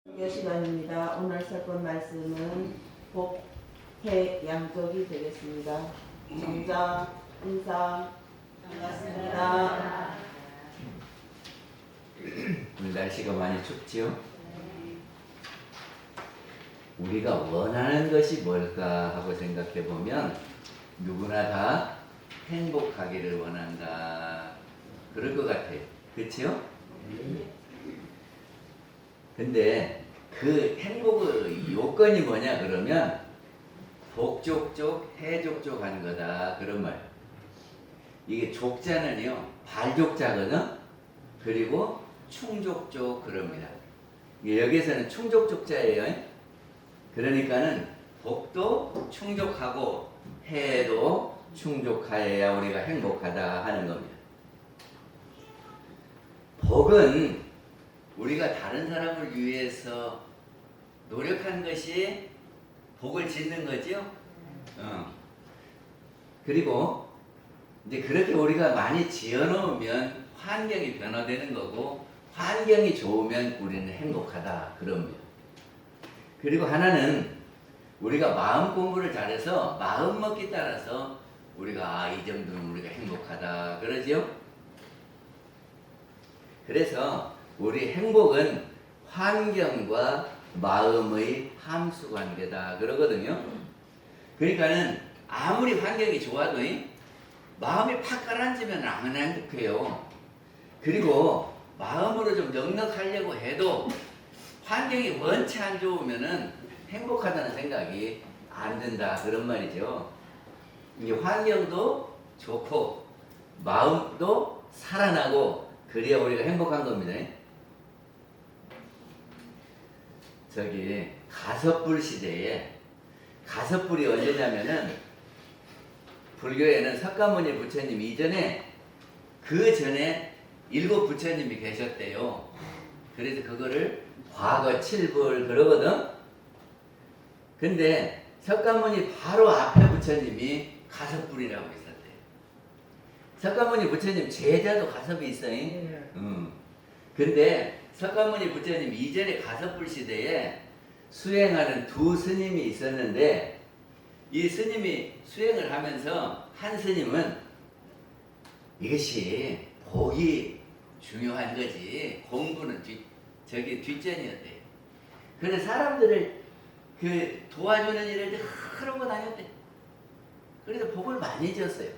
설교 시간입니다. 오늘 살본 말씀은 복해 양쪽이 되겠습니다. 정자, 인사, 반갑습니다. 오늘 날씨가 많이 춥지요? 우리가 원하는 것이 뭘까 하고 생각해 보면 누구나 다 행복하기를 원한다. 그럴 것 같아요. 그렇지요? 근데 그 행복의 요건이 뭐냐 그러면 복족족, 해족족 하는 거다. 그런 말. 이게 족자는요, 발족자거든? 그리고 충족족 그럽니다. 여기에서는 충족족자예요. 그러니까는 복도 충족하고 해도 충족하여야 우리가 행복하다 하는 겁니다. 복은 우리가 다른 사람을 위해서 노력한 것이 복을 짓는 거죠. 그리고 이제 그렇게 우리가 많이 지어놓으면 환경이 변화되는 거고 환경이 좋으면 우리는 행복하다 그럽니다. 그리고 하나는 우리가 마음 공부를 잘해서 마음 먹기 따라서 우리가 이 정도는 우리가 행복하다 그러죠. 그래서 우리 행복은 환경과 마음의 함수관계다 그러거든요. 그러니까는 아무리 환경이 좋아도 마음이 팍 가라앉으면 안 행복해요. 그리고 마음으로 좀 넉넉하려고 해도 환경이 원치 안 좋으면은 행복하다는 생각이 안 든다 그런 말이죠. 이게 환경도 좋고 마음도 살아나고 그래야 우리가 행복한 겁니다. 저기 가섭불 시대에 가섭불이 언제냐면은 불교에는 석가모니 부처님 이전에 그 전에 7 부처님이 계셨대요. 그래서 그거를 과거 7불 그러거든. 근데 석가모니 바로 앞에 부처님이 가섭불이라고 있었대요. 석가모니 부처님 제자도 가섭이 있어요. 근데 석가모니 부처님 이전에 가섭불 시대에 수행하는 2 스님이 있었는데 이 스님이 수행을 하면서 한 스님은 이것이 복이 중요한 거지 공부는 뒷전이었대. 그래서 사람들을 도와주는 일을 하고 다녔대. 그래서 복을 많이 줬어요.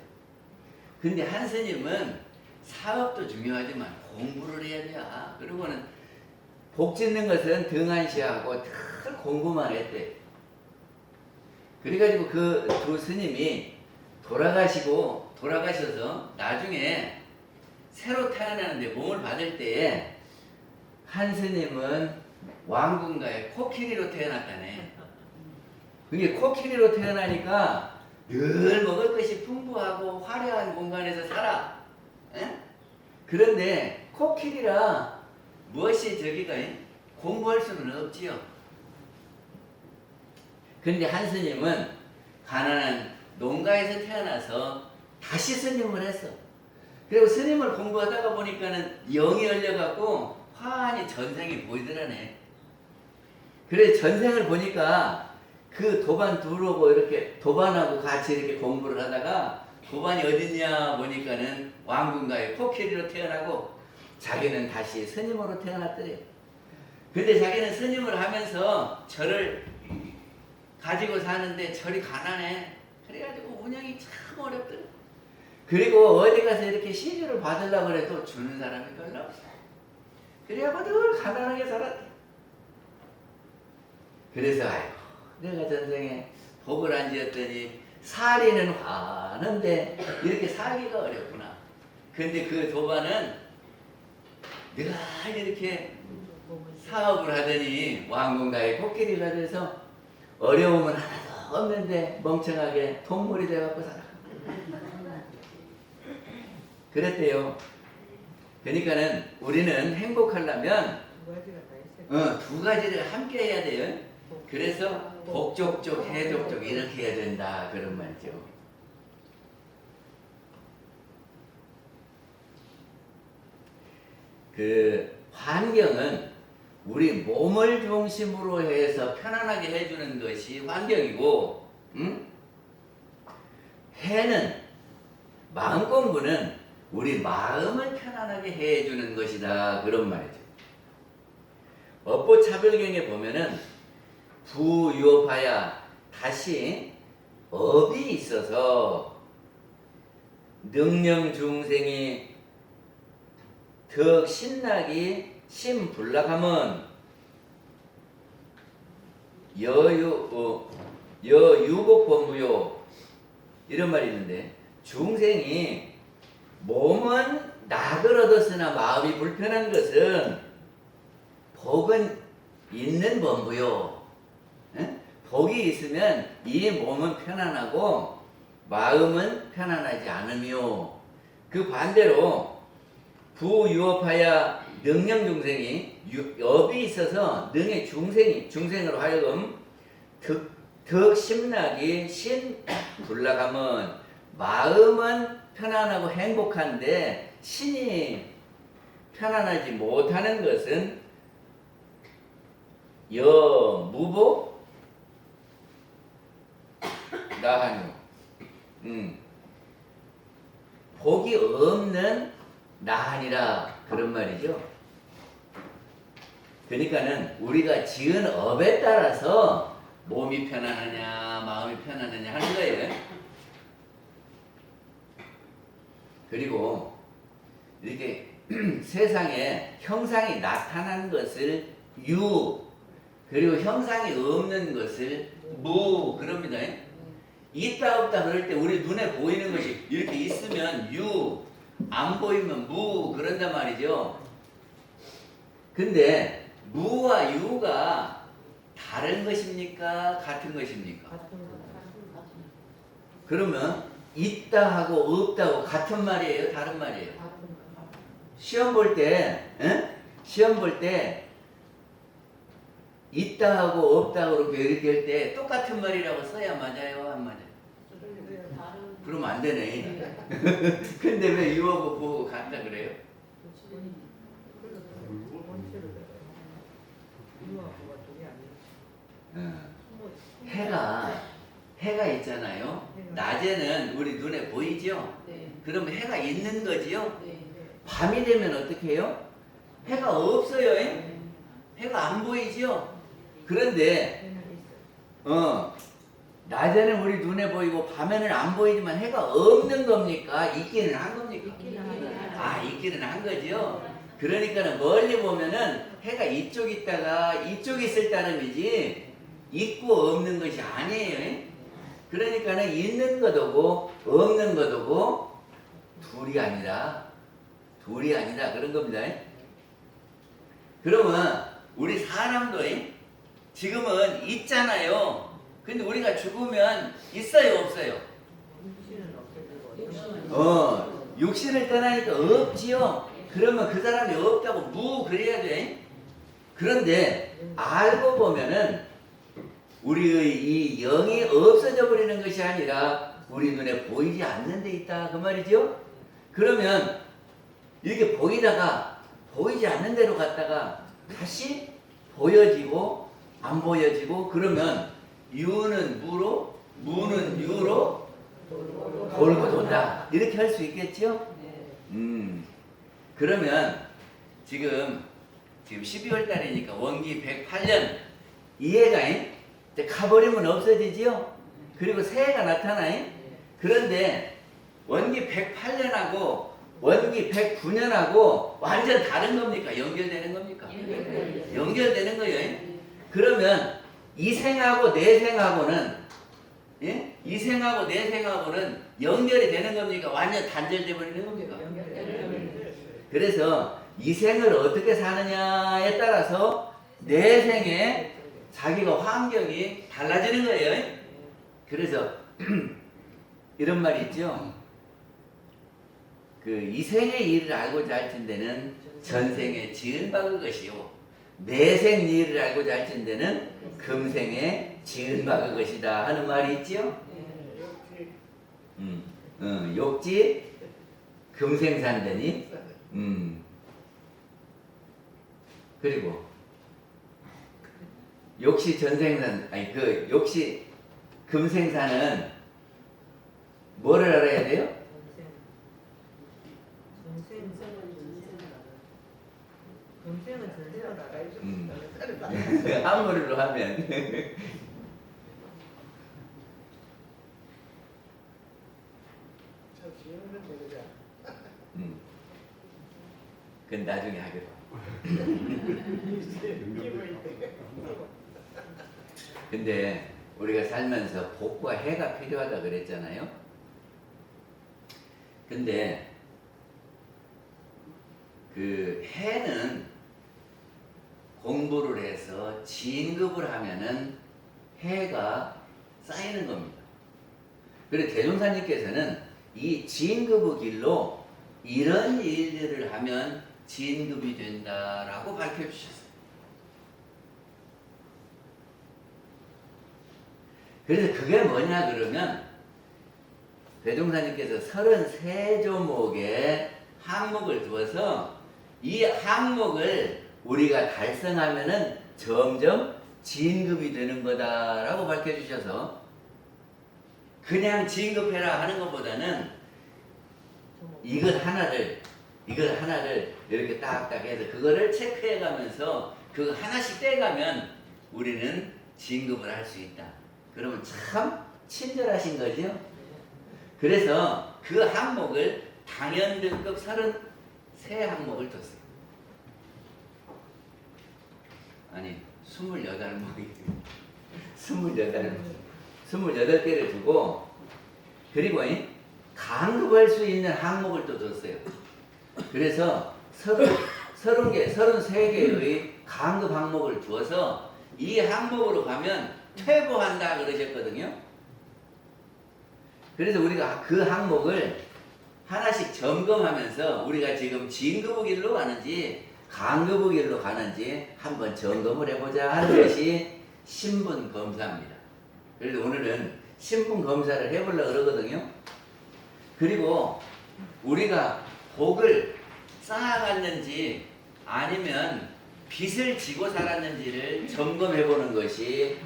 근데 한 스님은 사업도 중요하지만 공부를 해야 돼. 그리고는 복 짓는 것은 등한시하고 늘 공부만 했대. 그래가지고 그 2 스님이 돌아가셔서 나중에 새로 태어나는데 몸을 받을 때에 한 스님은 왕궁가에 코끼리로 태어났다네. 그게 코끼리로 태어나니까 늘 먹을 것이 풍부하고 화려한 공간에서 살아. 에? 그런데 코끼리라 무엇이 저기가 공부할 수는 없지요. 근데 한 스님은 가난한 농가에서 태어나서 다시 스님을 했어. 그리고 스님을 공부하다가 보니까는 영이 열려갖고 환히 전생이 보이더라네. 그래 전생을 보니까 그 도반 두르고 이렇게 도반하고 같이 이렇게 공부를 하다가 도반이 어딨냐 보니까는 왕궁가에 코끼리로 태어나고 자기는 다시 스님으로 태어났더래. 근데 자기는 스님을 하면서 절을 가지고 사는데 절이 가난해. 그래가지고 운영이 참 어렵더래. 그리고 어디 가서 이렇게 시주를 받으려고 해도 주는 사람이 별로 없어. 그래갖고 늘 가난하게 살았대. 그래서 아이고 내가 전생에 복을 안 지었더니 살이는 화는데 이렇게 살기가 어렵구나. 근데 그 도반은 늘 이렇게 사업을 하더니 왕궁가에 코끼리가 돼서 어려움은 하나도 없는데 멍청하게 동물이 돼갖고 살아. 그랬대요. 그러니까는 우리는 행복하려면 2 가지를 함께 해야 돼요. 그래서 복족족, 해족족 이렇게 해야 된다 그런 말이죠. 그 환경은 우리 몸을 중심으로 해서 편안하게 해주는 것이 환경이고, 해는 마음 공부는 우리 마음을 편안하게 해주는 것이다 그런 말이죠. 업보차별경에 보면은 부유업하야 다시 업이 있어서 능령중생이 덕 신나기 심불락함은 여유복법무요 이런 말이 있는데, 중생이 몸은 낙을 얻었으나 마음이 불편한 것은 복은 있는 법무요. 복이 있으면 이 몸은 편안하고 마음은 편안하지 않으며, 그 반대로 부유업하야 능령중생이 업이 있어서 능의 중생으로 하여금 덕심락이 신불락함은 마음은 편안하고 행복한데 신이 편안하지 못하는 것은 무복 나하뇨. 복이 없는 나하니라 그런 말이죠. 그러니까는 우리가 지은 업에 따라서 몸이 편안하냐 마음이 편안하냐 하는 거예요. 그리고 이렇게 세상에 형상이 나타난 것을 유, 그리고 형상이 없는 것을 무 그럽니다. 있다 없다 그럴 때 우리 눈에 보이는 것이 이렇게 있으면 유, 안 보이면 무 그런단 말이죠. 근데 무와 유가 다른 것입니까? 같은 것입니까? 그러면 있다 하고 없다고 같은 말이에요? 다른 말이에요? 시험 볼 때, 시험 볼 때 있다 하고 없다 그렇게 이렇게 할 때 똑같은 말이라고 써야 맞아요? 안 맞아요? 그러면 안 되네. 근데 왜 유하고 부하고 같다 그래요? 해가 있잖아요. 낮에는 우리 눈에 보이죠? 그럼 해가 있는 거지요? 밤이 되면 어떻게 해요? 해가 없어요. 해가 안 보이죠? 그런데 낮에는 우리 눈에 보이고 밤에는 안 보이지만 해가 없는 겁니까? 있기는 한 겁니까? 있기는 한 거죠. 그러니까는 멀리 보면은 해가 이쪽 있다가 이쪽 있을 따름이지 있고 없는 것이 아니에요. 그러니까는 있는 것도고 없는 것도고 둘이 아니라 그런 겁니다. 그러면 우리 사람도 지금은 있잖아요. 근데 우리가 죽으면 있어요, 없어요? 육신을 떠나니까 없지요. 그러면 그 사람이 없다고 무 그래야 돼. 그런데 알고 보면은 우리의 이 영이 없어져 버리는 것이 아니라 우리 눈에 보이지 않는 데 있다 그 말이죠. 그러면 이렇게 보이다가 보이지 않는 데로 갔다가 다시 보여지고 안 보여지고, 그러면 유는 무로 무는 유로 돌고 돈다 이렇게 할 수 있겠죠. 그러면 지금 12월 달이니까 원기 108년 이 해가 이제 가버리면 없어지지요. 그리고 새해가 나타나요. 그런데 원기 108년하고 원기 109년하고 완전 다른 겁니까? 연결되는 겁니까? 연결되는 거예요. 그러면 이 생하고 내 생하고는 이 생하고 내 생하고는 연결이 되는 겁니까? 완전 단절돼 버리는 겁니까? 그래서 이 생을 어떻게 사느냐에 따라서 내 생에 자기가 환경이 달라지는 거예요. 그래서 이런 말이 있죠. 그 이생의 일을 알고자 할 텐데는 전생에 지은 바그 것이요, 내생 일을 알고자 할 텐데는 금생에 지은 바그 것이다 하는 말이 있죠. 욕지 금생산되니. 그리고 역시 전생산, 아니 그 역시 금생산은 뭐를 알아야 돼요? 금생은 전생을 알아야죠. 한문으로 하면 참 쉬운데 그죠? 그건 나중에 하기로. 근데 우리가 살면서 복과 해가 필요하다 그랬잖아요. 근데 그 해는 공부를 해서 진급을 하면은 해가 쌓이는 겁니다. 그리고 대종사님께서는 이 진급의 길로 이런 일들을 하면 진급이 된다라고 밝혀주셨어요. 그래서 그게 뭐냐 그러면 대종사님께서 33조목의 항목을 두어서 이 항목을 우리가 달성하면은 점점 진급이 되는 거다라고 밝혀주셔서 그냥 진급해라 하는 것보다는 이것 하나를 이렇게 딱딱 해서 그거를 체크해 가면서 그거 하나씩 떼가면 우리는 진급을 할 수 있다. 그러면 참 친절하신 거죠. 그래서 그 항목을 당연등급 33항목을 뒀어요. 아니 28목이 28개를 두고 그리고 강급할 수 있는 항목을 또 뒀어요. 그래서 33개의 강급 항목을 두어서 이 항목으로 가면 퇴보한다 그러셨거든요. 그래서 우리가 그 항목을 하나씩 점검하면서 우리가 지금 진급의 길로 가는지 강급의 길로 가는지 한번 점검을 해보자 하는 것이 신분 검사입니다. 그래서 오늘은 신분 검사를 해보려고 그러거든요. 그리고 우리가 복을 쌓아갔는지 아니면 빚을 지고 살았는지를 점검해 보는 것이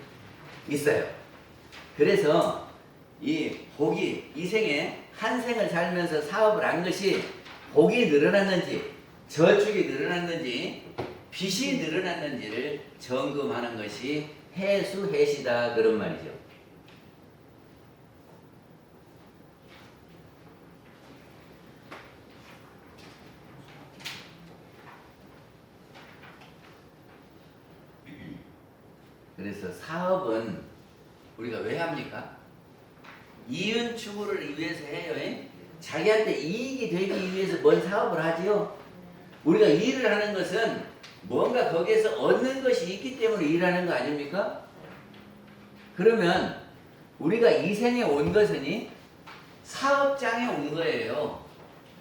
있어요. 그래서 이 복이 이 생에 한 생을 살면서 사업을 한 것이 복이 늘어났는지 저축이 늘어났는지 빚이 늘어났는지를 점검하는 것이 해수해시다 그런 말이죠. 그래서 사업은 우리가 왜 합니까? 이윤 추구를 위해서 해요. 자기한테 이익이 되기 위해서 뭔 사업을 하지요? 우리가 일을 하는 것은 뭔가 거기에서 얻는 것이 있기 때문에 일하는 거 아닙니까? 그러면 우리가 이 생에 온 것은 사업장에 온 거예요.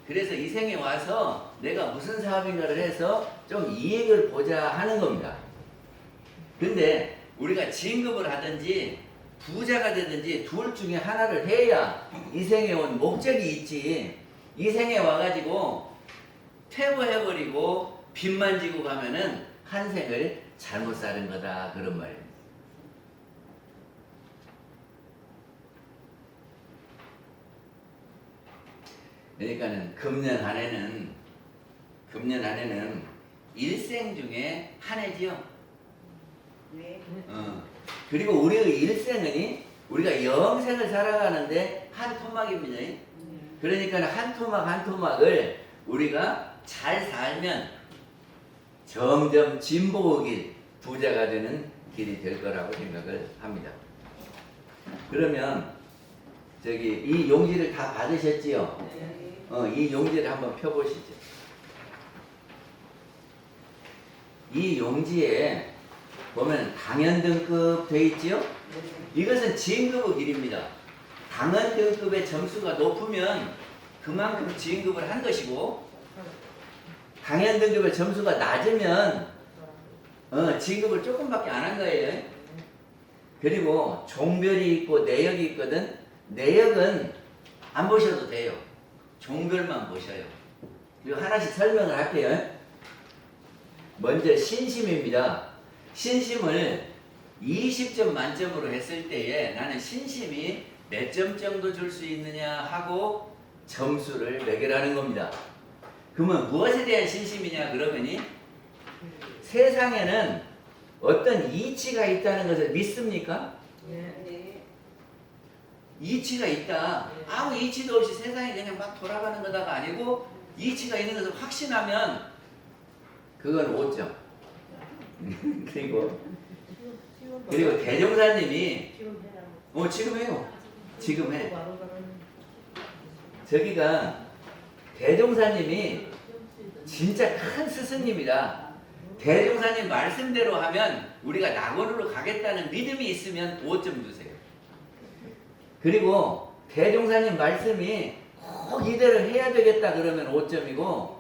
그래서 이 생에 와서 내가 무슨 사업인가를 해서 좀 이익을 보자 하는 겁니다. 근데 우리가 진급을 하든지 부자가 되든지 둘 중에 하나를 해야 이 생에 온 목적이 있지. 이 생에 와가지고 퇴보해버리고 빚만 지고 가면은 한 생을 잘못 사는 거다 그런 말입니다. 그러니까는 금년 한해는 일생 중에 한 해지요. 네. 그리고 우리의 일생은 우리가 영생을 살아가는데 한 토막입니다. 그러니까 한 토막 한 토막을 우리가 잘 살면 점점 진보의 길, 부자가 되는 길이 될 거라고 생각을 합니다. 그러면 이 용지를 다 받으셨지요? 이 용지를 한번 펴보시죠. 이 용지에 보면 당연등급 돼 있지요? 이것은 진급의 길입니다. 당연등급의 점수가 높으면 그만큼 진급을 한 것이고 당연등급의 점수가 낮으면 진급을 조금밖에 안 한 거예요. 그리고 종별이 있고 내역이 있거든. 내역은 안 보셔도 돼요. 종별만 보셔요. 그리고 하나씩 설명을 할게요. 먼저 신심입니다. 신심을 20점 만점으로 했을 때에 나는 신심이 몇 점 정도 줄 수 있느냐 하고 점수를 매겨라는 겁니다. 그러면 무엇에 대한 신심이냐 그러면이 세상에는 어떤 이치가 있다는 것을 믿습니까? 네. 이치가 있다. 아무 이치도 없이 세상이 그냥 막 돌아가는 거다가 아니고 이치가 있는 것을 확신하면 그건 5점. 그리고 대종사님이 지금 해요. 지금 해. 저기가 대종사님이 진짜 큰 스승님이다. 대종사님 말씀대로 하면 우리가 낙원으로 가겠다는 믿음이 있으면 5점 주세요. 그리고 대종사님 말씀이 꼭 이대로 해야 되겠다 그러면 5점이고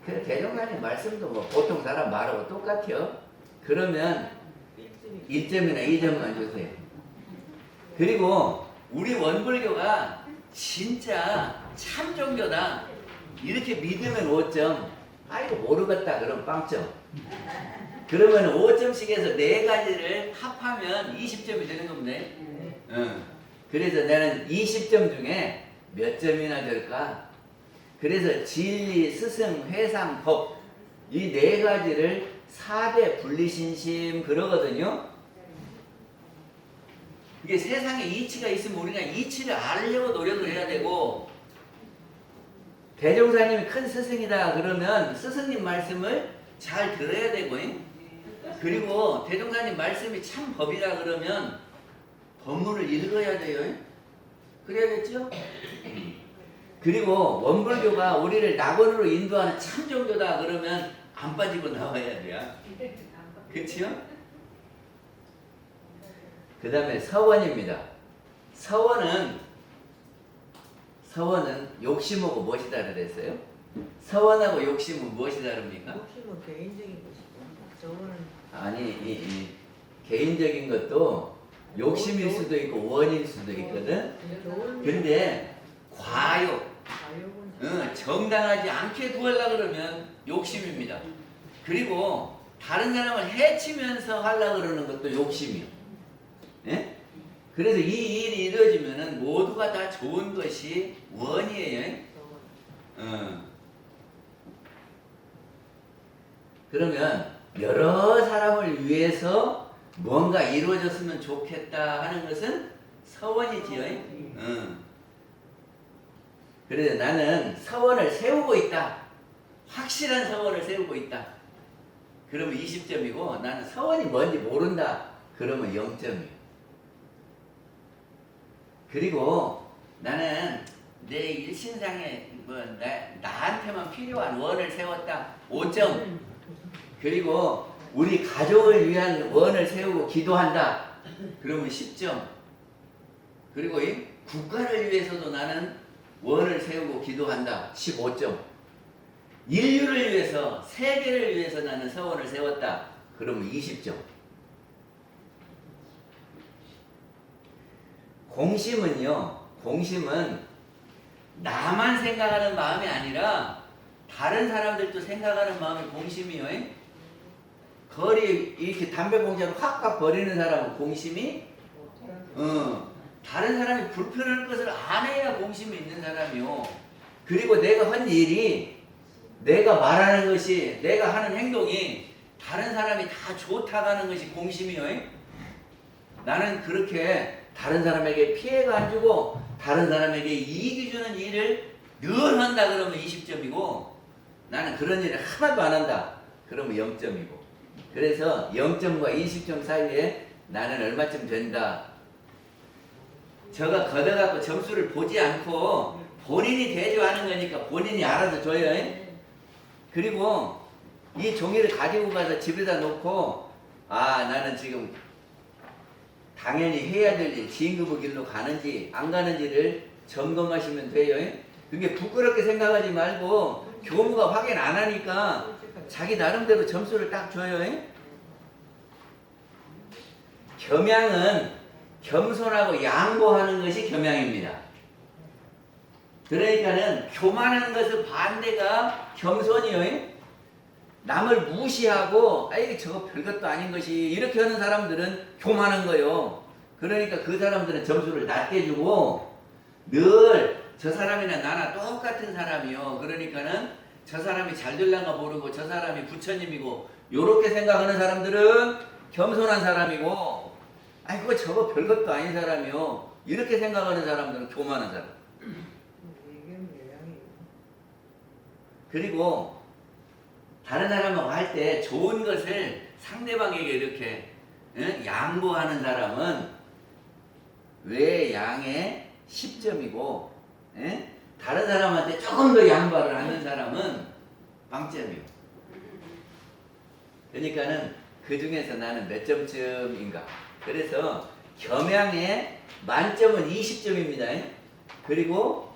대종사님 말씀도 뭐 보통 사람 말하고 똑같아요. 그러면 1점이나 2점만 주세요. 그리고 우리 원불교가 진짜 참 종교다. 이렇게 믿으면 5점. 아이고 모르겠다 그럼 빵점. 그러면 5점씩 해서 4가지를 합하면 20점이 되는 겁니다. 그래서 나는 20점 중에 몇 점이나 될까? 그래서 진리, 스승, 회상, 법 이 4가지를 4대 분리신심 그러거든요. 이게 세상에 이치가 있으면 우리가 이치를 알려고 노력을 해야 되고 대종사님이 큰 스승이다 그러면 스승님 말씀을 잘 들어야 되고 그리고 대종사님 말씀이 참 법이다 그러면 법문을 읽어야 돼요. 그래야겠죠? 그리고 원불교가 우리를 낙원으로 인도하는 참 종교다 그러면 안 빠지고 나와야 돼요. 그치요? 그 다음에 서원입니다. 서원은 욕심하고 무엇이 다르댔어요? 서원하고 욕심은 무엇이 다릅니까? 욕심은 개인적인 것이고 저거는 아니 이 개인적인 것도 욕심일 수도 있고 원일 수도 있거든. 근데 과욕, 정당하지 않게 구하려고 그러면 욕심입니다. 그리고 다른 사람을 해치면서 하려고 그러는 것도 욕심이요. 예? 그래서 이 일이 이루어지면은 모두가 다 좋은 것이 원이에요. 그러면 여러 사람을 위해서 뭔가 이루어졌으면 좋겠다 하는 것은 서원이지요. 그래서 나는 서원을 세우고 있다. 확실한 서원을 세우고 있다. 그러면 20점이고 나는 서원이 뭔지 모른다. 그러면 0점이에요. 그리고 나는 내 일신상에 나한테만 필요한 원을 세웠다. 5점. 그리고 우리 가족을 위한 원을 세우고 기도한다. 그러면 10점. 그리고 이 국가를 위해서도 나는 원을 세우고 기도한다. 15점. 인류를 위해서, 세계를 위해서 나는 서원을 세웠다. 그러면 20점. 공심은 나만 생각하는 마음이 아니라 다른 사람들도 생각하는 마음이 공심이요. 거리 이렇게 담배 봉지를 확확 버리는 사람은 공심이 다른 사람이 불편할 것을 안 해야 공심이 있는 사람이요. 그리고 내가 한 일이 내가 말하는 것이 내가 하는 행동이 다른 사람이 다 좋다고 하는 것이 공심이요. 나는 그렇게 다른 사람에게 피해가 안 주고 다른 사람에게 이익이 주는 일을 늘 한다 그러면 20점이고 나는 그런 일을 하나도 안 한다 그러면 0점이고 그래서 0점과 20점 사이에 나는 얼마쯤 된다. 저가 걷어갖고 점수를 보지 않고 본인이 대조하는 거니까 본인이 알아서 줘요. 그리고 이 종이를 가지고 가서 집에다 놓고 나는 지금 당연히 해야 될 일, 진급의 길로 가는지 안 가는지를 점검하시면 돼요. 그게 부끄럽게 생각하지 말고 교무가 확인 안 하니까 자기 나름대로 점수를 딱 줘요. 겸양은 겸손하고 양보하는 것이 겸양입니다. 그러니까는 교만한 것의 반대가 겸손이요. 남을 무시하고 아이 저거 별것도 아닌 것이 이렇게 하는 사람들은 교만한 거요. 그러니까 그 사람들은 점수를 낮게 주고 늘 저 사람이나 나나 똑같은 사람이요. 그러니까는 저 사람이 잘 될란가 모르고 저 사람이 부처님이고 요렇게 생각하는 사람들은 겸손한 사람이고 아이고 저거 별것도 아닌 사람이요. 이렇게 생각하는 사람들은 교만한 사람. 이게 모양이에요. 그리고 다른 사람하고 할 때 좋은 것을 상대방에게 이렇게 양보하는 사람은 외양의 10점이고 다른 사람한테 조금 더 양보를 하는 사람은 0점이요. 그러니까는 그 중에서 나는 몇 점쯤인가. 그래서 겸양의 만점은 20점입니다. 그리고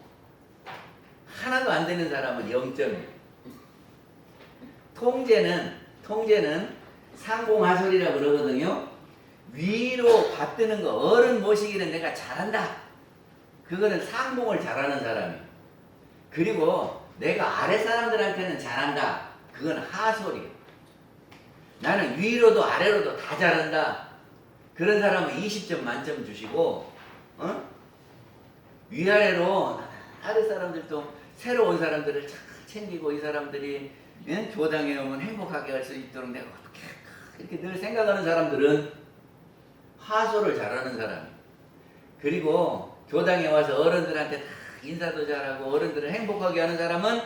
하나도 안 되는 사람은 0점이에요. 통제는 상공하설이라고 그러거든요. 위로 받드는 거, 어른 모시기는 내가 잘한다. 그거는 상봉을 잘하는 사람이에요. 그리고 내가 아래 사람들한테는 잘한다. 그건 하설이에요. 나는 위로도 아래로도 다 잘한다. 그런 사람은 20점 만점 주시고, 위아래로 아래 사람들도 새로 온 사람들을 잘 챙기고 이 사람들이 교당에 오면 행복하게 할 수 있도록 내가 어떻게 이렇게 늘 생각하는 사람들은 하소를 잘하는 사람이에요. 그리고 교당에 와서 어른들한테 다 인사도 잘하고 어른들을 행복하게 하는 사람은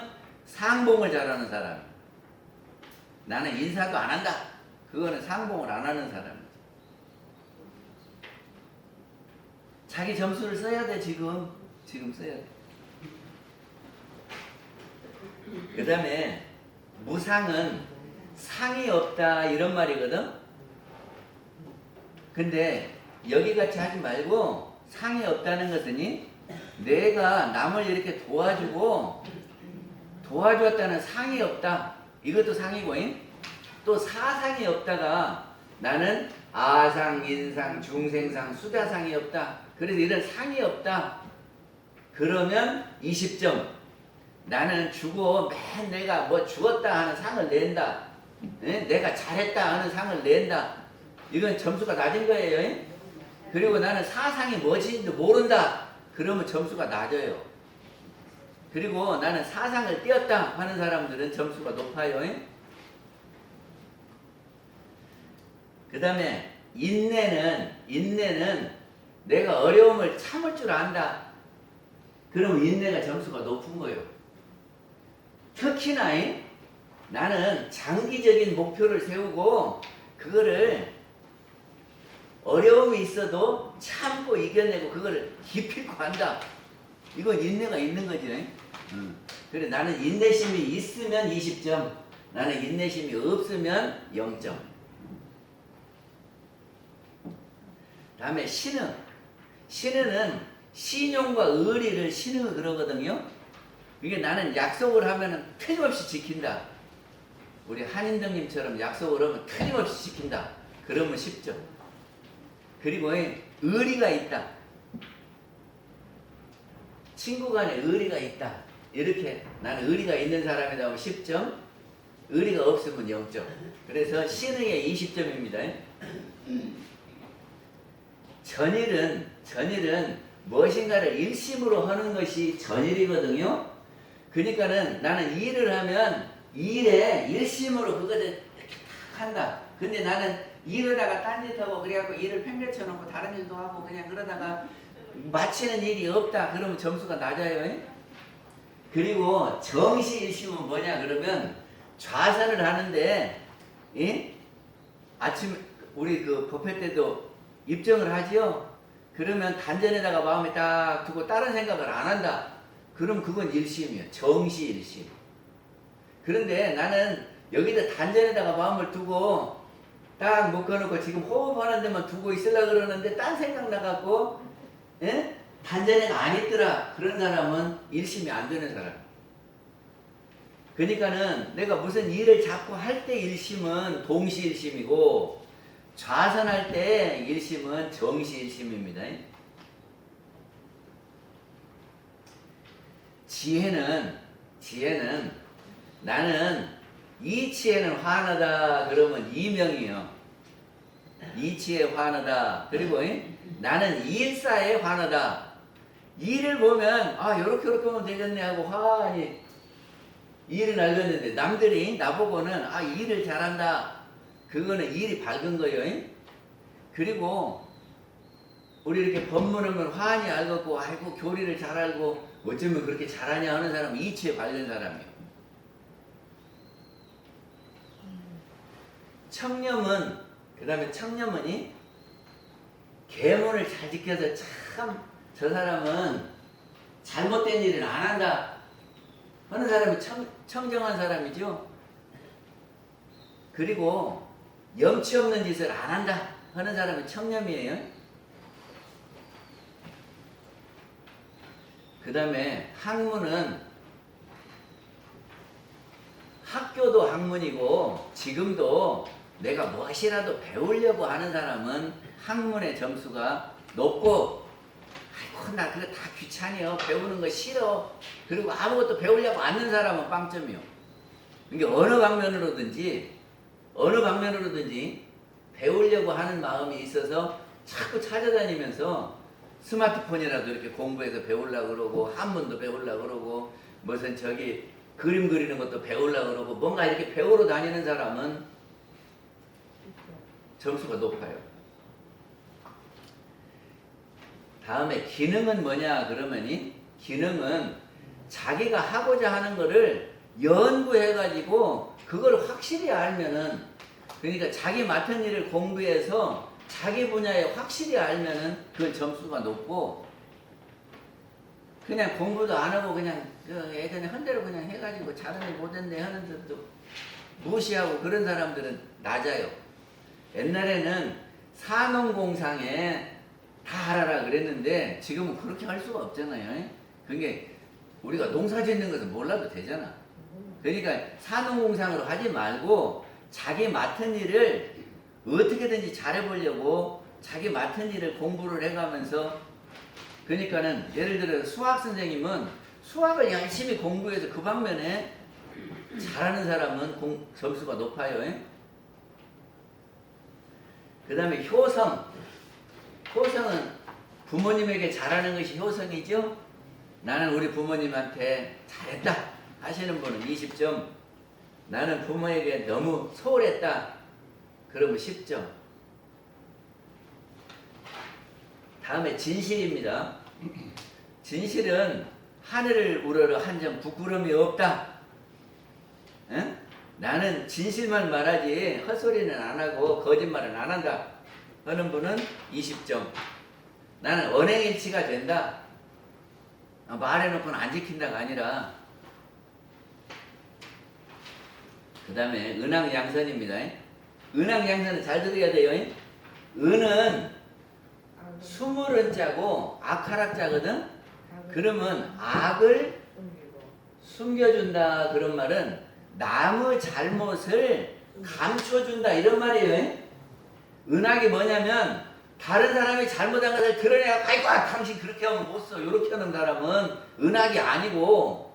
상봉을 잘하는 사람이에요. 나는 인사도 안 한다. 그거는 상봉을 안 하는 사람이에요. 자기 점수를 써야 돼. 지금 써야 돼. 그 다음에 무상은 상이 없다 이런 말이거든. 근데 여기같이 하지 말고 상이 없다는 것은 내가 남을 이렇게 도와주었다는 상이 없다. 이것도 상이고 또 사상이 없다가 나는 아상, 인상, 중생상, 수자상이 없다. 그래서 이런 상이 없다. 그러면 20점. 나는 주고 맨 내가 뭐 주었다 하는 상을 낸다. 내가 잘했다 하는 상을 낸다. 이건 점수가 낮은 거예요. 그리고 나는 사상이 무엇인지도 모른다. 그러면 점수가 낮아요. 그리고 나는 사상을 띄었다 하는 사람들은 점수가 높아요. 그 다음에 인내는 내가 어려움을 참을 줄 안다. 그러면 인내가 점수가 높은 거예요. 특히나 나는 장기적인 목표를 세우고 그거를 어려움이 있어도 참고 이겨내고 그거를 기필코 한다. 이건 인내가 있는 거지. 그래 나는 인내심이 있으면 20점. 나는 인내심이 없으면 0점. 다음에 신의는 신용과 의리를 신의 그러거든요. 이게 나는 약속을 하면 틀림없이 지킨다. 우리 한인등님처럼 약속을 하면 틀림없이 지킨다. 그러면 10점. 그리고 의리가 있다. 친구 간에 의리가 있다. 이렇게 나는 의리가 있는 사람이다 하면 10점. 의리가 없으면 0점. 그래서 신의의 20점입니다. 전일은 무엇인가를 일심으로 하는 것이 전일이거든요. 그러니까는 나는 일을 하면 일에 일심으로 그것을 이렇게 딱 한다. 근데 나는 일하다가 딴짓하고 그래갖고 일을 팽개쳐놓고 다른 일도 하고 그냥 그러다가 마치는 일이 없다. 그러면 점수가 낮아요. 그리고 정시일심은 뭐냐 그러면 좌선을 하는데 아침 우리 그 법회 때도 입정을 하지요. 그러면 단전에다가 마음에 딱 두고 다른 생각을 안 한다. 그럼 그건 일심이에요. 정시일심. 그런데 나는 여기다 단전에다가 마음을 두고 딱 묶어놓고 지금 호흡하는 데만 두고 있으려고 그러는데 딴 생각 나갖고 단전에가 안 있더라. 그런 사람은 일심이 안 되는 사람. 그러니까는 내가 무슨 일을 자꾸 할 때 일심은 동시일심이고 좌선할 때 일심은 정시일심입니다. 지혜는 나는 이치에는 환하다 그러면 이명이요. 이치에 환하다. 그리고 나는 일사에 환하다. 일을 보면 아 요렇게 하면 되겠네 하고 환히 일을 알겠는데 남들이 나보고는 아 일을 잘한다. 그거는 일이 밝은 거예요. 그리고 우리 이렇게 법문하면 환히 알겠고 아이고 교리를 잘 알고 어쩌면 그렇게 잘하냐 하는 사람은 이치에 밝은 사람이에요. 청렴은 그 다음에 청렴은이 계문을 잘 지켜서 참 저 사람은 잘못된 일을 안 한다 하는 사람이 청정한 사람이죠. 그리고 염치 없는 짓을 안 한다 하는 사람이 청렴이에요. 그 다음에 학문은 학교도 학문이고 지금도 내가 무엇이라도 배우려고 하는 사람은 학문의 점수가 높고 아이고 나 그거 다 귀찮아요. 배우는 거 싫어. 그리고 아무것도 배우려고 않는 사람은 빵점이요. 이게 어느 방면으로든지 배우려고 하는 마음이 있어서 자꾸 찾아다니면서 스마트폰이라도 이렇게 공부해서 배우려고 그러고 한문도 배우려고 그러고 무슨 저기 그림 그리는 것도 배우려고 그러고 뭔가 이렇게 배우러 다니는 사람은 점수가 높아요. 다음에 기능은 뭐냐 그러면이 기능은 자기가 하고자 하는 거를 연구해가지고 그걸 확실히 알면은 그러니까 자기 맡은 일을 공부해서 자기 분야에 확실히 알면은 그 점수가 높고 그냥 공부도 안 하고 그냥 예전에 헌대로 그냥 해가지고 잘하네 못했네 하는 것도 무시하고 그런 사람들은 낮아요. 옛날에는 산업공상에 다 알아라 그랬는데 지금은 그렇게 할 수가 없잖아요. 그게 우리가 농사 짓는 것은 몰라도 되잖아. 그러니까 산업공상으로 하지 말고 자기 맡은 일을 어떻게든지 잘해보려고 자기 맡은 일을 공부를 해가면서 그러니까는 예를 들어 수학 선생님은 수학을 열심히 공부해서 그 방면에 잘하는 사람은 점수가 높아요. 그 다음에 효성은 부모님에게 잘하는 것이 효성이죠. 나는 우리 부모님한테 잘했다 하시는 분은 20점. 나는 부모에게 너무 소홀했다 그러면 10점. 다음에 진실입니다. 진실은 하늘을 우러러 한 점 부끄러움이 없다. 응? 나는 진실만 말하지 헛소리는 안 하고 거짓말은 안 한다 하는 분은 20점. 나는 언행일치가 된다. 말해놓고는 안 지킨다가 아니라. 그 다음에 은왕양선입니다. 은왕양선은 잘 들어야 돼요. 은은 수물은자고 악하락자거든. 그러면 악을 숨겨준다 그런 말은 남의 잘못을 감춰준다 이런 말이에요. 은학이 뭐냐면 다른 사람이 잘못한 것을 드러내고 아이고 당신 그렇게 하면 못 써 이렇게 하는 사람은 은학이 아니고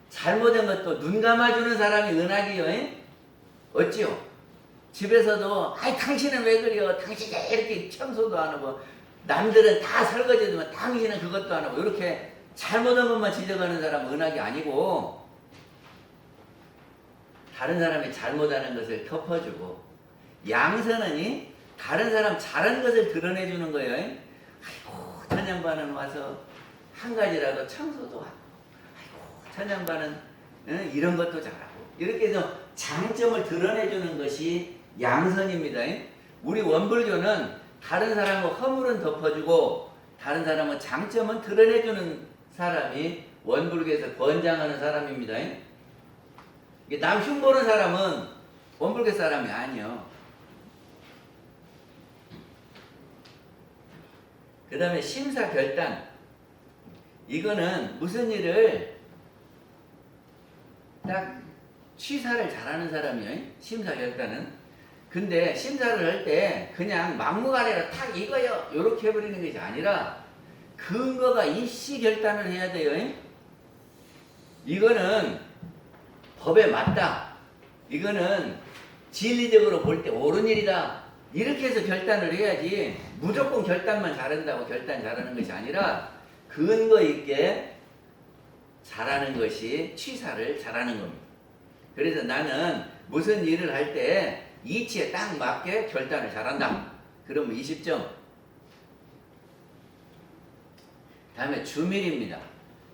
잘못한 것도 눈 감아주는 사람이 은학이에요. 어찌요? 집에서도 아이 당신은 왜 그래요? 당신이 이렇게 청소도 안 하고 남들은 다 설거지도 하면 당신은 그것도 안 하고 이렇게 잘못한 것만 지적하는 사람은 은학이 아니고 다른 사람이 잘못하는 것을 덮어주고 양선은 다른 사람 잘한 것을 드러내주는 거예요. 아이고 천양반은 와서 한 가지라도 청소도 하고 아이고 천양반은 이런 것도 잘하고 이렇게 해서 장점을 드러내주는 것이 양선입니다. 우리 원불교는 다른 사람은 허물은 덮어주고 다른 사람은 장점은 드러내주는 사람이 원불교에서 권장하는 사람입니다. 남 흉보는 사람은 원불교 사람이 아니요. 그 다음에 심사결단. 이거는 무슨 일을 딱 취사를 잘하는 사람이에요. 심사결단은. 근데 심사를 할 때 그냥 막무가내로 탁 이거요 요렇게 해버리는 것이 아니라 근거가 일시 결단을 해야 돼요. 이거는 법에 맞다. 이거는 진리적으로 볼 때 옳은 일이다. 이렇게 해서 결단을 해야지 무조건 결단만 잘한다고 결단 잘하는 것이 아니라 근거 있게 잘하는 것이 취사를 잘하는 겁니다. 그래서 나는 무슨 일을 할 때 이치에 딱 맞게 결단을 잘한다. 그러면 20점. 다음에 주밀입니다.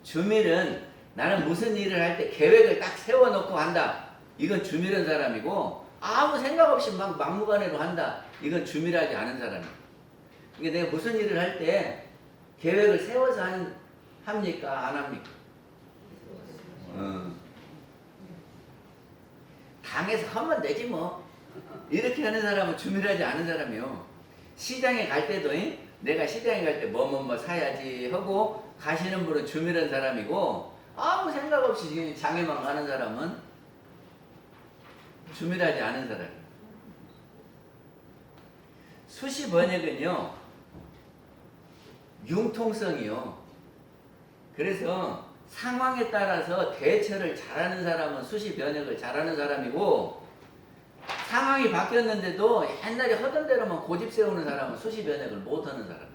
주밀은 나는 무슨 일을 할 때 계획을 딱 세워놓고 한다. 이건 주밀한 사람이고 아무 생각 없이 막 막무가내로 한다. 이건 주밀하지 않은 사람이에요. 그러니까 내가 무슨 일을 할 때 계획을 세워서 합니까? 안 합니까? 당해서 하면 되지 뭐. 이렇게 하는 사람은 주밀하지 않은 사람이요. 시장에 갈 때도 내가 시장에 갈 때 뭐 사야지 하고 가시는 분은 주밀한 사람이고 아무 생각 없이 장에만 가는 사람은 주밀하지 않은 사람이에요. 수시 번역은요 융통성이요. 그래서 상황에 따라서 대처를 잘하는 사람은 수시 번역을 잘하는 사람이고 상황이 바뀌었는데도 옛날에 하던 대로만 고집 세우는 사람은 수시 번역을 못하는 사람.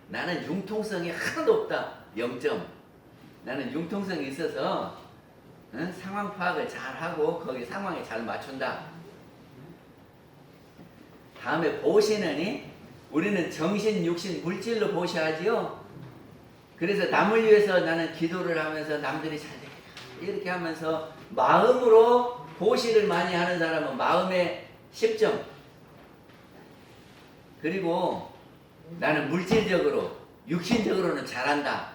나는 융통성이 하나도 없다. 0점. 나는 융통성이 있어서 상황 파악을 잘하고 거기 상황에 잘 맞춘다. 다음에 보시는 우리는 정신, 육신, 물질로 보셔야지요. 그래서 남을 위해서 나는 기도를 하면서 남들이 잘 되게 이렇게 하면서 마음으로 보시를 많이 하는 사람은 마음에 10점. 그리고 나는 물질적으로, 육신적으로는 잘한다.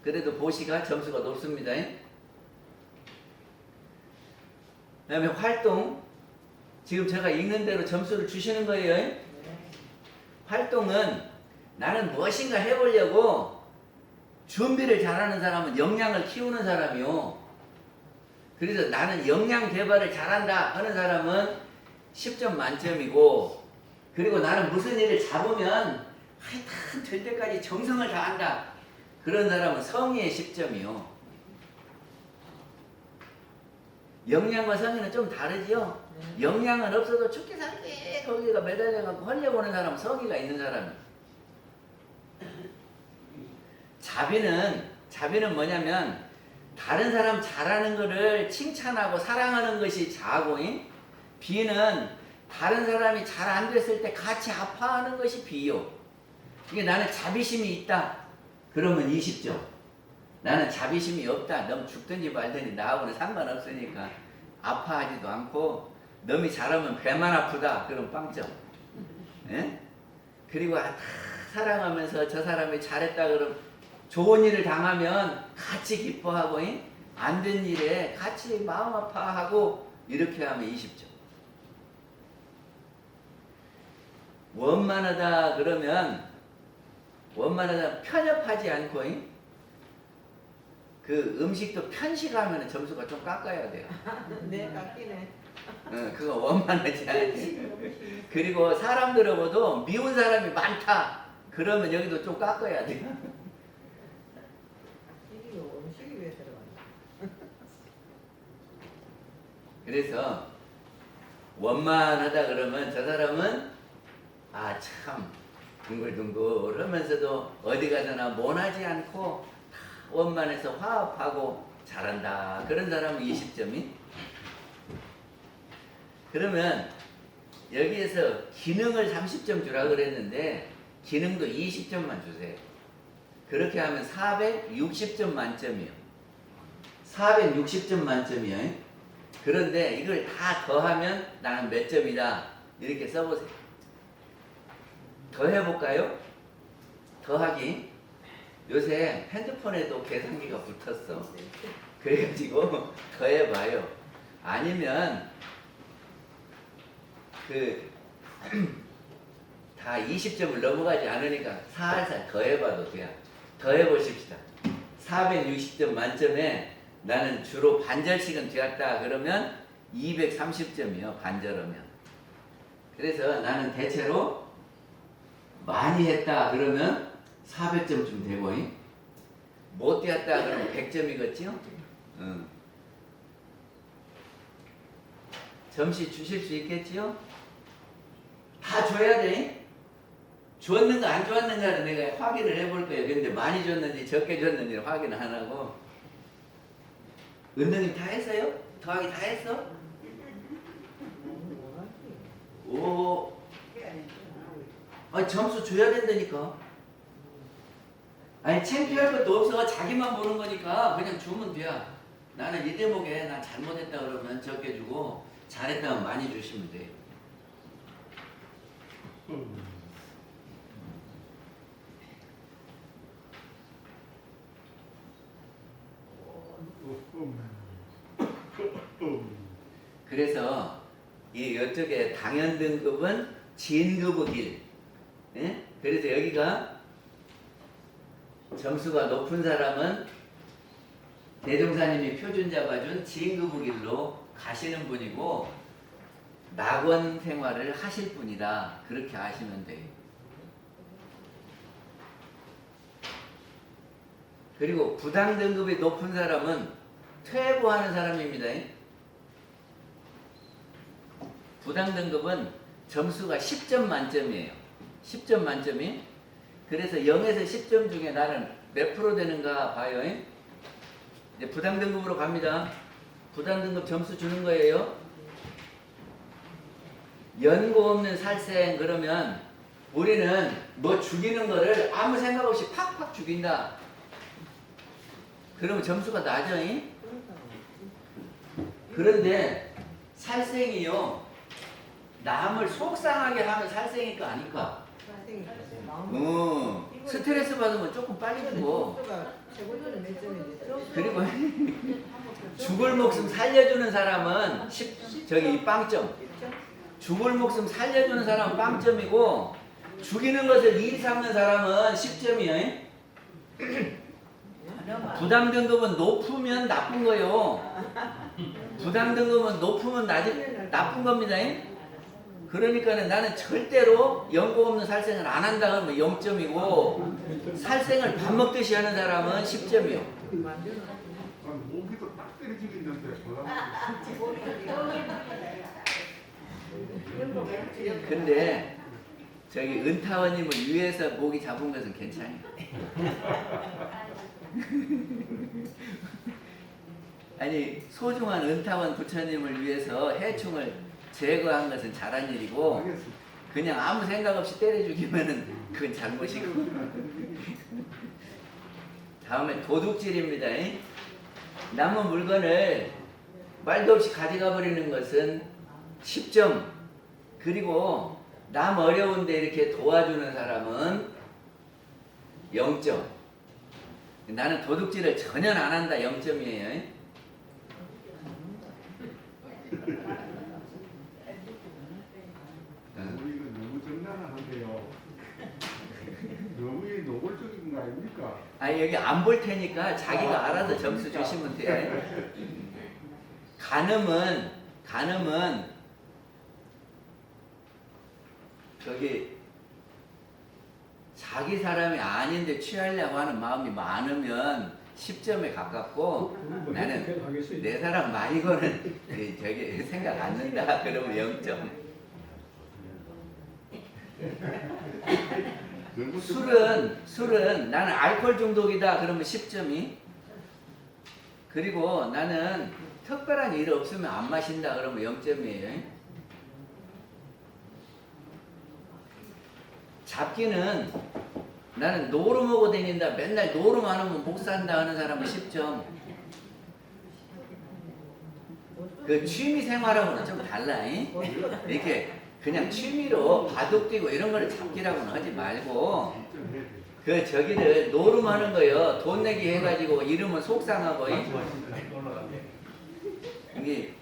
그래도 보시가 점수가 높습니다. 그 다음에 활동. 지금 제가 읽는 대로 점수를 주시는 거예요. 활동은 나는 무엇인가 해보려고 준비를 잘하는 사람은 역량을 키우는 사람이요. 그래서 나는 역량 개발을 잘한다 하는 사람은 10점 만점이고 그리고 나는 무슨 일을 잡으면 하여튼 될 때까지 정성을 다한다. 그런 사람은 성의의 10점이요. 역량과 성의는 좀 다르지요. 역량은 없어도 죽기 살기 거기가 매달려갖고 하려고 하는 사람은 성의가 있는 사람이에요. 자비는 뭐냐면 다른 사람 잘하는 거를 칭찬하고 사랑하는 것이 자고 비는 다른 사람이 잘 안 됐을 때 같이 아파하는 것이 비요. 이게 나는 자비심이 있다. 그러면 20점. 나는 자비심이 없다. 넌 죽든지 말든지 나하고는 상관없으니까 아파하지도 않고 놈이 잘하면 배만 아프다. 그럼 빵점. 예? 그리고 다 사랑하면서 저 사람이 잘했다 그러면 좋은 일을 당하면 같이 기뻐하고 안 된 일에 같이 마음 아파하고 이렇게 하면 20점. 원만하다 그러면 원만하다 편협하지 않고 그 음식도 편식하면 점수가 좀 깎아야 돼요. 네, 깎이네. 그거 원만하지 않지. 그리고 사람들하고도 미운 사람이 많다. 그러면 여기도 좀 깎아야 돼요. 이게 음식이 왜 들어가나? 그래서 원만하다 그러면 저 사람은 참 둥글둥글 하면서도 어디 가서나 모나지 않고 다 원만해서 화합하고 잘한다. 그런 사람은 20점이. 그러면 여기에서 기능을 30점 주라 그랬는데 기능도 20점만 주세요. 그렇게 하면 460점 만점이요. 460점 만점이요. 그런데 이걸 다 더하면 나는 몇 점이다. 이렇게 써보세요. 더 해볼까요? 더하기. 요새 핸드폰에도 계산기가 붙었어. 그래가지고 더 해봐요. 아니면 다 20점을 넘어가지 않으니까 살살 더 해봐도 돼요. 더 해보십시다. 460점 만점에 나는 주로 반절씩은 되었다 그러면 230점이요. 반절하면. 그래서 나는 대체로 많이 했다 그러면 400점쯤 되고 못 뛰었다 그러면 100점이겠지요? 응. 점수 주실 수 있겠지요? 다 줘야 돼. 줬는가 안 줬는가를 내가 확인을 해볼 거예요. 근데 많이 줬는지 적게 줬는지 확인을 안 하고. 은능이 다 했어요? 더하기 다 했어? 오. 아니 점수 줘야 된다니까. 아니 창피할 것도 없어. 자기만 보는 거니까 그냥 주면 돼. 나는 이 대목에 나 잘못했다 그러면 적게 주고 잘했다면 많이 주시면 돼요. 그래서 이 이쪽에 당연 등급은 진급의 길. 예? 그래서 여기가 점수가 높은 사람은 대종사님이 표준 잡아준 진급의 길로 가시는 분이고 낙원 생활을 하실 분이다. 그렇게 아시면 돼요. 그리고 부당 등급이 높은 사람은 퇴보하는 사람입니다. 부당 등급은 점수가 10점 만점이에요. 10점 만점이. 그래서 0에서 10점 중에 나는 몇 프로 되는가 봐요. 이제 부당 등급으로 갑니다. 부당 등급 점수 주는 거예요. 연고 없는 살생 그러면 우리는 뭐 죽이는 거를 아무 생각 없이 팍팍 죽인다. 그러면 점수가 낮아. 그런데 살생이요. 남을 속상하게 하면 살생일 거 아닐까? 스트레스 받으면 조금 빨리 죽어. 그리고 죽을 목숨 살려주는 사람은 저기 빵점. 죽을 목숨 살려주는 사람은 빵점이고 죽이는 것을 일 삼는 사람은 10점이에요. 부담 등급은 높으면 나쁜 거요. 부담 등급은 높으면 나쁜 겁니다. 그러니까는 나는 절대로 연고 없는 살생을 안 한다 그러면 0점이고 살생을 밥 먹듯이 하는 사람은 10점이요. 모기도 딱 때려 죽이는데 근데 저기 은타원님을 위해서 모기 잡은 것은 괜찮아요. 아니 소중한 은타원 부처님을 위해서 해충을 제거한 것은 잘한 일이고 그냥 아무 생각 없이 때려 죽이면은 그건 잘못이고. 다음에 도둑질입니다. 남은 물건을 말도 없이 가져가 버리는 것은 10점. 그리고 남 어려운데 이렇게 도와주는 사람은 0점. 나는 도둑질을 전혀 안 한다. 0점이에요. 우리가 너무 정당한데요. 너무 노골적인 거 아닙니까? 아니 여기 안 볼 테니까 자기가 알아서 점수 주시면 돼요. 간음은 저기 자기 사람이 아닌데 취하려고 하는 마음이 많으면 10점에 가깝고 나는 내 사람 말고는 저기 생각 안 난다 그러면 0점. 술은 나는 알코올 중독이다 그러면 10점이. 그리고 나는 특별한 일 없으면 안 마신다 그러면 0점이에요. 잡기는 나는 노름하고 다닌다 맨날 노름 안 하면 못 산다 하는 사람은 10점. 그 취미 생활하고는 좀 달라. 이렇게 그냥 취미로 바둑 뛰고 이런 거를 잡기라고는 하지 말고 그 저기를 노름하는 거요. 돈 내기 해가지고 이름은 속상하고. 이게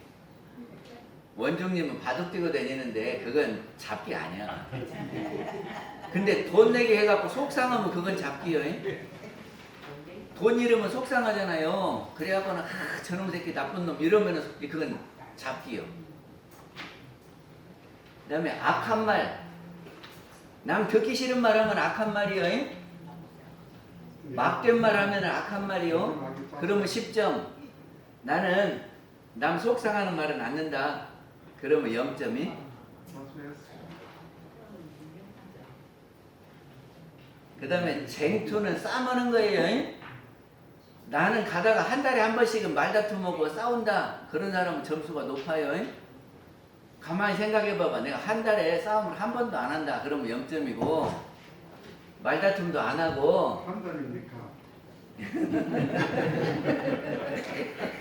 원종님은 바둑 뛰고 다니는데 그건 잡기 아니야. 근데 돈 내기 해갖고 속상하면 그건 잡기요. 돈 잃으면 속상하잖아요. 그래갖고는 저놈 새끼 나쁜 놈 이러면은 그건 잡기요. 그 다음에 악한 말. 남 듣기 싫은 말 하면 악한 말이요. 막된 말 하면 악한 말이요. 그러면 10점. 나는 남 속상하는 말은 안 는다. 그러면 0점이. 그 다음에 쟁투는 싸우는 거예요. 나는 가다가 한 달에 한 번씩은 말다툼하고 싸운다. 그런 사람은 점수가 높아요. 가만히 생각해 봐봐. 내가 한 달에 싸움을 한 번도 안 한다. 그러면 0점이고 말다툼도 안 하고 한 달입니까?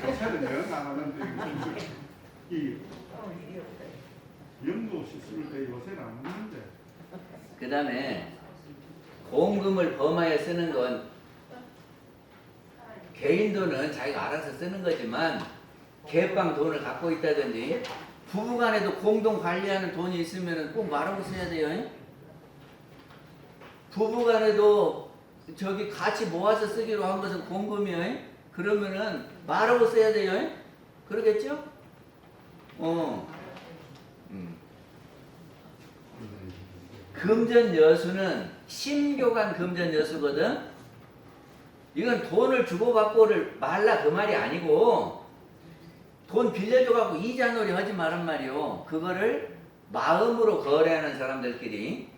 사실은 영 안 하는데 이 영도 시술을 때 요새는 안 먹는데. 그 다음에 공금을 범하여 쓰는 건 개인 돈은 자기가 알아서 쓰는 거지만 개빵 돈을 갖고 있다든지 부부간에도 공동 관리하는 돈이 있으면 꼭 말하고 써야 돼요. 부부간에도 저기 같이 모아서 쓰기로 한 것은 공금이에요. 그러면은 말하고 써야 돼요. 그러겠죠? 금전 여수는 심교관 금전 여수거든. 이건 돈을 주고받고를 말라 그 말이 아니고 돈 빌려줘갖고 이자놀이 하지 말란 말이요. 그거를 마음으로 거래하는 사람들끼리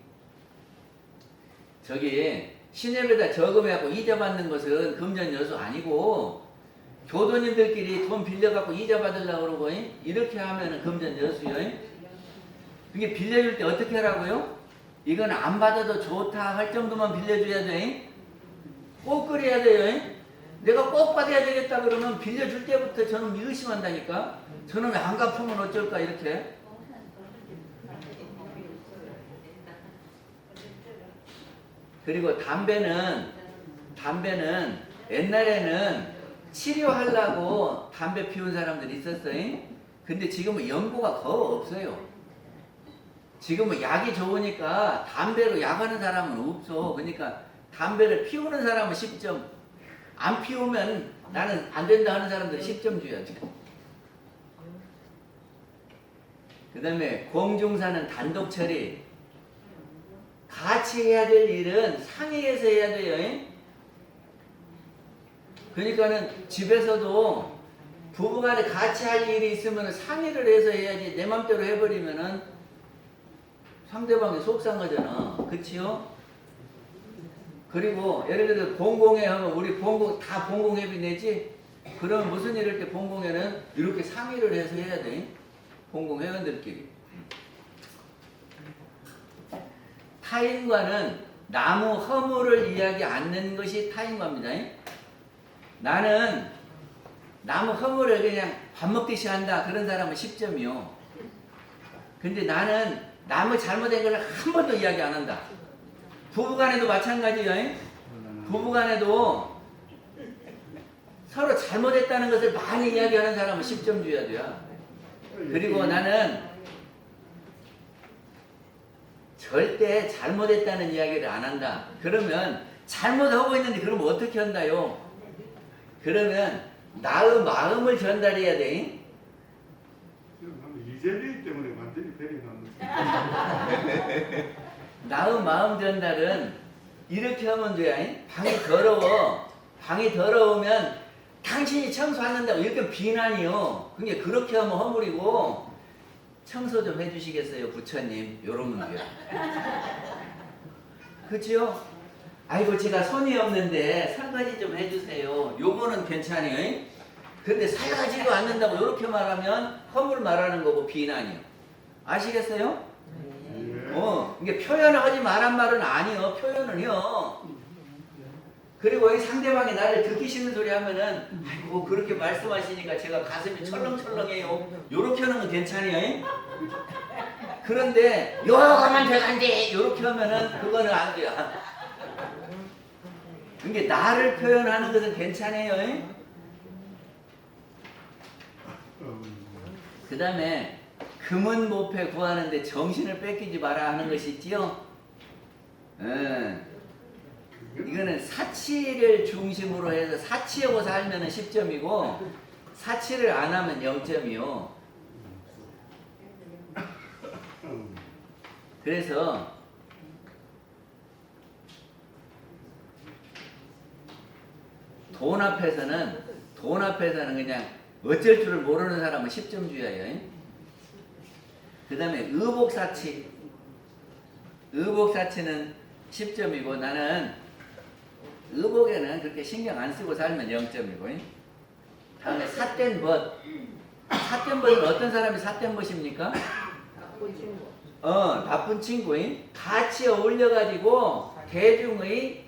저기 시내에다 저금해갖고 이자 받는 것은 금전 여수 아니고 교도님들끼리 돈 빌려갖고 이자 받으려고 그러고 이렇게 하면은 금전 여수요. 이게 빌려줄 때 어떻게 하라고요? 이건 안 받아도 좋다 할 정도만 빌려줘야 돼. 꼭 그래야 돼요. 내가 꼭 받아야 되겠다 그러면 빌려줄 때부터 저는 의심한다니까. 저는 왜 안 갚으면 어쩔까 이렇게. 그리고 담배는 옛날에는 치료하려고 담배 피운 사람들이 있었어요. 근데 지금은 연고가 거의 없어요. 지금은 약이 좋으니까 담배로 약하는 사람은 없어. 그러니까 담배를 피우는 사람은 10점. 안 피우면 나는 안 된다 하는 사람들 10점 줘야지. 그 다음에 공중사는 단독 처리. 같이 해야 될 일은 상의해서 해야 돼요. 그러니까는 집에서도 부부간에 같이 할 일이 있으면 상의를 해서 해야지 내 맘대로 해버리면은 상대방이 속상하잖아. 그치요? 그리고 예를 들어 봉공회 하면 우리 다 봉공회비 내지? 그러면 무슨 일일 때 봉공회는 이렇게 상의를 해서 해야 돼. 봉공회원들끼리. 타인과는 나무 허물을 이야기 않는 것이 타인과입니다. 나는 나무 허물을 그냥 밥 먹듯이 한다. 그런 사람은 10점이요. 근데 나는 남의 잘못된 걸 한 번도 이야기 안 한다. 부부간에도 마찬가지예요. 부부간에도 서로 잘못했다는 것을 많이 이야기하는 사람은 10점 줘야 돼요. 그리고 나는 절대 잘못했다는 이야기를 안 한다. 그러면 잘못하고 있는데 그러면 어떻게 한다요? 그러면 나의 마음을 전달해야 돼. 이재명 때문에 완전히 배려놨는데. 나의 마음 전달은 이렇게 하면 돼. 방이 더러우면 당신이 청소 안 한다고 이렇게 비난이요. 그게 그렇게 하면 허물이고 청소 좀 해주시겠어요, 부처님? 요런 문제요. 그치요? 아이고 제가 손이 없는데 설거지 좀 해주세요. 요거는 괜찮아요. 근데 설거지도 않는다고 이렇게 말하면 허물 말하는 거고 비난이요. 아시겠어요? 이게 표현을 하지 말란 말은 아니요. 표현은요. 그리고 이 상대방이 나를 듣기 싫은 소리 하면은 아이고 그렇게 말씀하시니까 제가 가슴이 철렁철렁해요. 요렇게 하는 건 괜찮아요. 그런데 요거만 돼간대 요렇게 하면은 그거는 안 돼요. 이게 나를 표현하는 것은 괜찮아요. 그 다음에 금은 못패 구하는데 정신을 뺏기지 마라 하는 것이 있지요. 이거는 사치를 중심으로 해서 사치하고 살면 10점이고 사치를 안 하면 0점이요. 그래서 돈 앞에서는 그냥 어쩔 줄을 모르는 사람은 10점 주야요. 그 다음에 의복사치는 10점이고 나는 의복에는 그렇게 신경 안 쓰고 살면 0점이고. 다음에 삿된 벗. 삿된 벗은 어떤 사람이 삿된 벗입니까? 나쁜 친구. 나쁜 친구인 같이 어울려가지고 대중의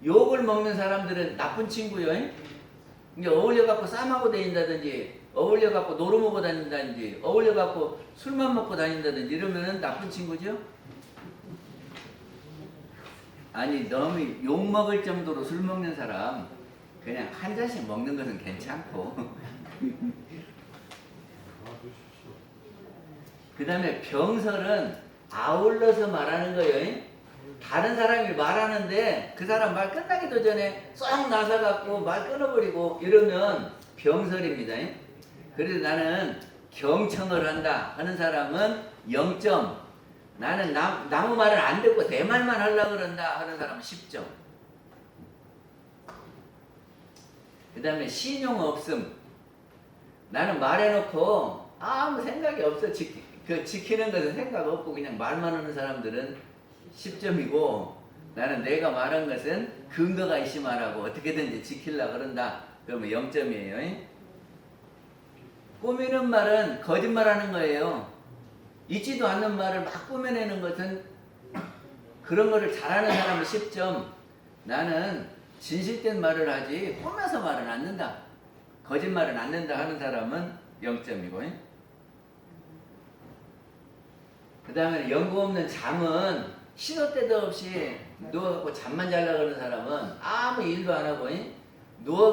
욕을 먹는 사람들은 나쁜 친구요. 이제 어울려갖고 쌈하고 다닌다든지, 어울려갖고 노름하고 다닌다든지, 어울려갖고 술만 먹고 다닌다든지 이러면은 나쁜 친구죠. 아니 너무 욕 먹을 정도로 술 먹는 사람 그냥 한 잔씩 먹는 것은 괜찮고. 그 다음에 병설은 아울러서 말하는 거예요. 다른 사람이 말하는데 그 사람 말 끝나기도 전에 쏙 나서갖고 말 끊어버리고 이러면 병설입니다. 그래서 나는 경청을 한다 하는 사람은 0점. 나는 남의 말을 안 듣고 내 말만 하려고 그런다 하는 사람은 10점. 그 다음에 신용 없음. 나는 말해놓고 아무 생각이 없어. 지키는 것은 생각 없고 그냥 말만 하는 사람들은 10점이고 나는 내가 말한 것은 근거가 있이 말하고 어떻게든지 지키려고 그런다. 그러면 0점이에요. 꾸미는 말은 거짓말하는 거예요. 있지도 않는 말을 막 꾸며내는 것은 그런 거를 잘하는 사람은 10점. 나는 진실된 말을 하지 꾸며서 말은 안 는다. 거짓말은 안 는다 하는 사람은 0점이고. 그 다음에 연구 없는 잠은 시도 때도 없이 누워갖고 잠만 자려고 하는 사람은 아무 일도 안 하고 누워